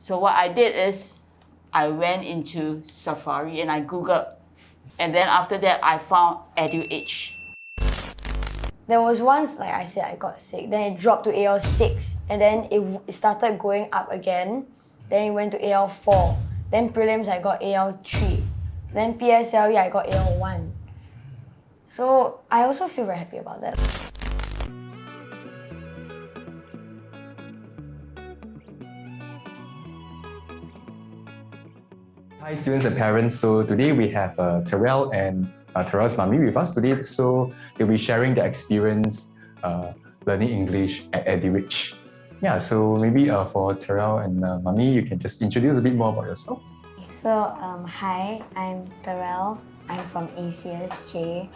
So what I did is I went into Safari and I Googled. And then after that, I found EduEdge. There was once, like I said, I got sick. Then it dropped to AL6. And then it started going up again. Then it went to AL4. Then prelims, I got AL3. Then PSLE, I got AL1. So I also feel very happy about that. Hi students and parents, so today we have Tyrrell and Tyrrell's mommy with us today, so they'll be sharing their experience learning English at EduEdge. Yeah, so maybe for Tyrrell and mommy, you can just introduce a bit more about yourself. So, hi, I'm Tyrrell. I'm from ACSJ.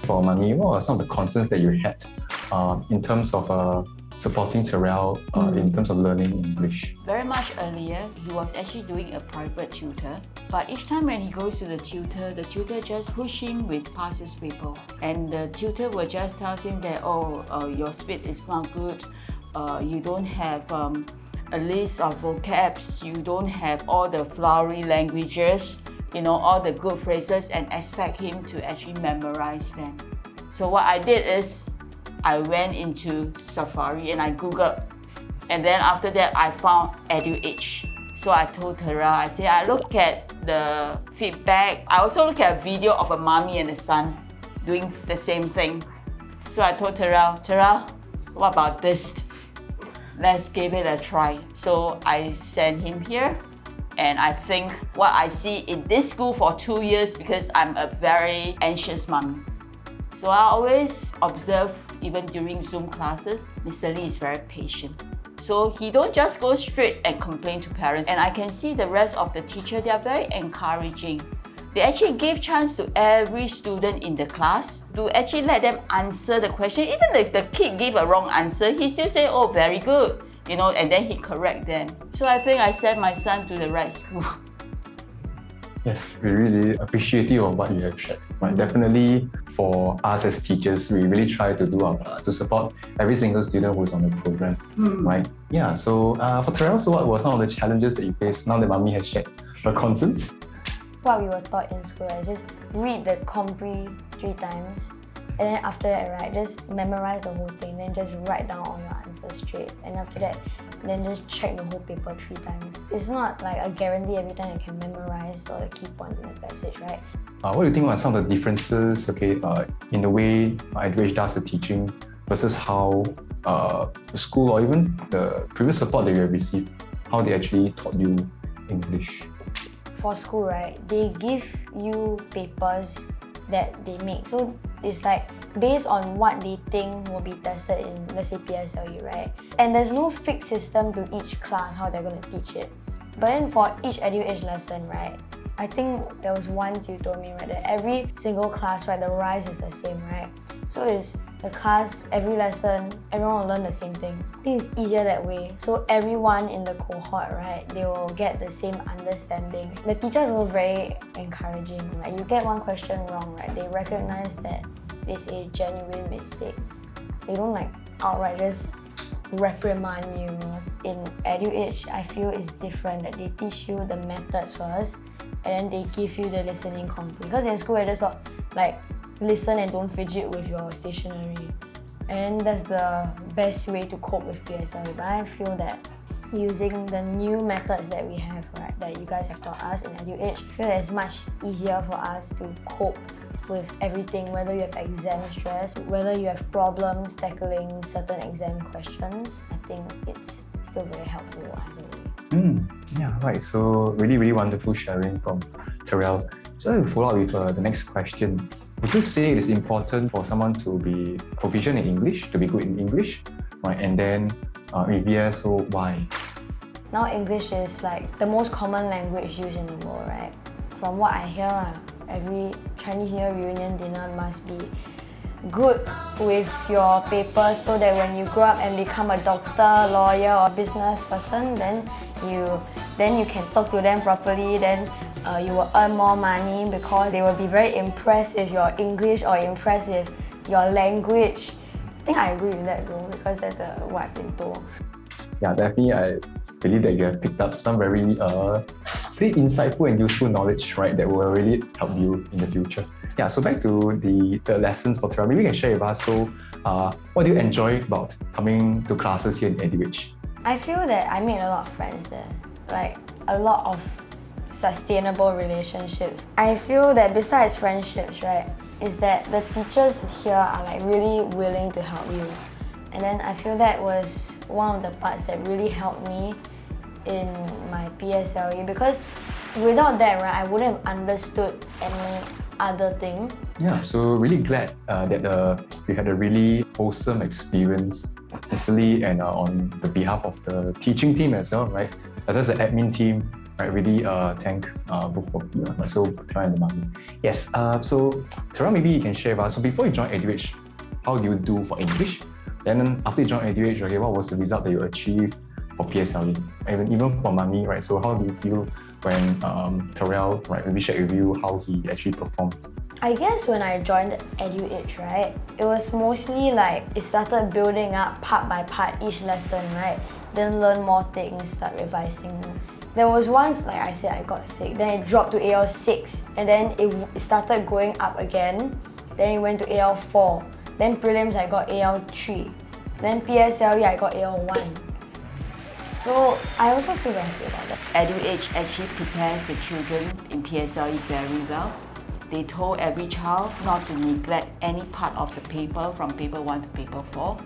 For mommy, what are some of the concerns that you had in terms of supporting Tyrrell in terms of learning English? Very much earlier, he was actually doing a private tutor. But each time when he goes to the tutor just push him with past paper. And the tutor will just tell him that, your speed is not good. You don't have a list of vocabs. You don't have all the flowery languages, all the good phrases, and expect him to actually memorize them. So what I did is I went into Safari and I Googled. And then after that, I found EduEdge. So I told Tyrrell, I said, I look at the feedback. I also look at a video of a mommy and a son doing the same thing. So I told Tyrrell, what about this? Let's give it a try. So I sent him here. And I think what I see in this school for 2 years, because I'm a very anxious mom. So I always observe, even during Zoom classes, Mr. Lee is very patient. So he don't just go straight and complain to parents. And I can see the rest of the teacher, they are very encouraging. They actually give chance to every student in the class to actually let them answer the question. Even if the kid give a wrong answer, he still say, oh, very good. And then he correct them. So I think I sent my son to the right school. Yes, we really appreciative of what you have shared. Right? Definitely for us as teachers, we really try to do our part to support every single student who's on the program. Right? Yeah, so for Tyrrell, so what were some of the challenges that you faced now that mommy has shared her concerns? What we were taught in school is just read the compre 3 times. And then after that, right, just memorize the whole thing, then just write down all your answers straight. And after that, then just check the whole paper 3 times. It's not like a guarantee every time you can memorize all the key points in the passage, right? What do you think are some of the differences, in the way EduEdge does the teaching versus how the school or even the previous support that you have received, how they actually taught you English? For school, right, they give you papers that they make. So it's like based on what they think will be tested in, let's say, PSLE, right? And there's no fixed system to each class how they're going to teach it. But then for each EduEdge lesson, right, I think there was once you told me, right, that every single class, right, the rise is the same, right? So it's the class, every lesson, everyone will learn the same thing. I think it's easier that way. So everyone in the cohort, right, they will get the same understanding. The teachers were very encouraging. Like, you get one question wrong, right, they recognize that it's a genuine mistake. They don't outright just reprimand you. In EduEdge, I feel it's different, that they teach you the methods first, and then they give you the listening compre. Because in school, I just thought, listen and don't fidget with your stationery. And that's the best way to cope with PSLE. But I feel that using the new methods that we have, right, that you guys have taught us in EduEdge, I feel that it's much easier for us to cope with everything, whether you have exam stress, whether you have problems tackling certain exam questions. I think it's still very helpful either way. Yeah, right. So really wonderful sharing from Tyrrell. So to follow up with the next question. Would you say it is important for someone to be proficient in English, to be good in English? Right? And then, if yes, so why? Now English is the most common language used in the world, right? From what I hear, every Chinese New Year reunion dinner must be good with your papers so that when you grow up and become a doctor, lawyer or business person, then you can talk to them properly, then you will earn more money because they will be very impressed with your English or impressed with your language. I think I agree with that though, because that's what I've been told. Yeah, definitely. I believe that you have picked up some very pretty insightful and useful knowledge, right, that will really help you in the future. Yeah, so back to the lessons for Tyrrell, maybe you can share with us. So, what do you enjoy about coming to classes here in EduEdge? I feel that I made a lot of friends there, like a lot of sustainable relationships. I feel that besides friendships, right, is that the teachers here are like really willing to help you. And then I feel that was one of the parts that really helped me in my PSLE, because without that, right, I wouldn't have understood any other thing. Yeah, so really glad that we had a really wholesome experience, especially and on the behalf of the teaching team as well, right? As well as the admin team, right? Really thank both of you, so Tyrrell and Mami. Yes, so Tyrrell, maybe you can share with us. So before you joined EduEdge, how do you do for English? Then after you joined EduEdge, okay, what was the result that you achieved for PSLE? Even for Mami, right? So how do you feel when Tyrrell, right, maybe shared with you how he actually performed? I guess when I joined EduEdge, right, it was mostly like it started building up part by part each lesson, right? Then learn more things, start revising. There was once, like I said, I got sick. Then it dropped to AL6, and then it started going up again. Then it went to AL4. Then prelims I got AL3. Then PSLE I got AL1. So I also feel very happy about that. EduEdge actually prepares the children in PSLE very well. They told every child not to neglect any part of the paper from paper 1 to paper 4.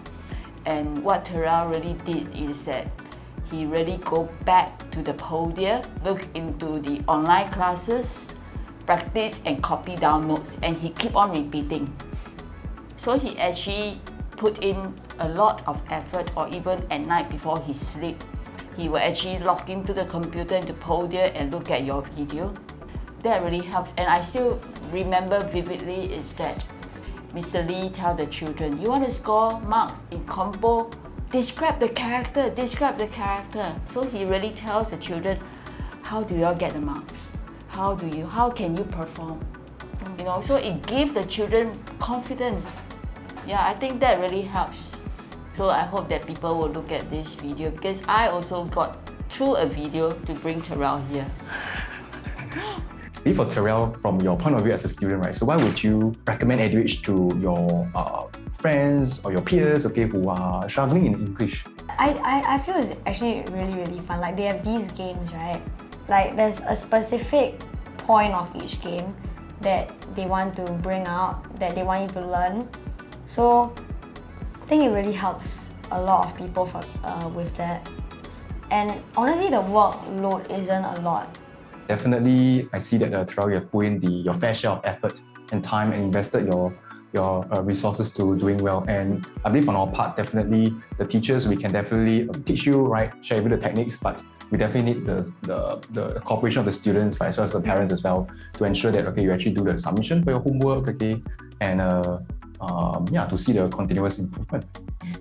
And what Tyrrell really did is that he really go back to the podium, look into the online classes, practice and copy down notes, and he keep on repeating. So he actually put in a lot of effort, or even at night before he sleep, he will actually log into the computer, into podium, and look at your video. That really helps. And I still remember vividly is that Mr. Lee tell the children, you want to score marks in compo, describe the character, describe the character. So he really tells the children, how do you all get the marks? How can you perform? You know, so it gives the children confidence. Yeah, I think that really helps. So I hope that people will look at this video, because I also got through a video to bring Tyrrell here. For Tyrrell, from your point of view as a student, right? So why would you recommend EduEdge to your friends or your peers, okay, who are struggling in English? I feel it's actually really, really fun. Like they have these games, right? Like there's a specific point of each game that they want to bring out, that they want you to learn. So I think it really helps a lot of people with that. And honestly, the workload isn't a lot. Definitely, I see that Tyrrell, you have put in your fair share of effort and time and invested your resources to doing well. And I believe on our part, definitely the teachers, we can definitely teach you, right, share with you the techniques, but we definitely need the cooperation of the students, right, as well as the parents as well, to ensure that, okay, you actually do the submission for your homework, okay, and to see the continuous improvement.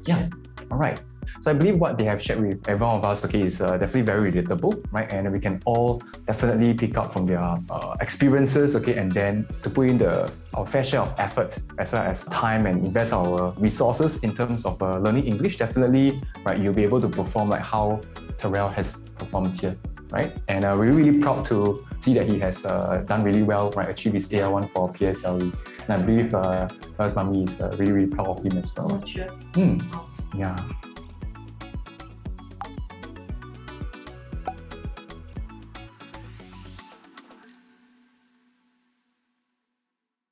Yeah, all right. So I believe what they have shared with every one of us, okay, is definitely very relatable, right? And we can all definitely pick up from their experiences, okay, and then to put in our fair share of effort as well as time and invest our resources in terms of learning English. Definitely, right, you'll be able to perform like how Tyrrell has performed here, right? And we're really proud to see that he has done really well, right? Achieved his AL1 for PSLE. And I believe Mami is really, really proud of him as well. Sure. Yeah.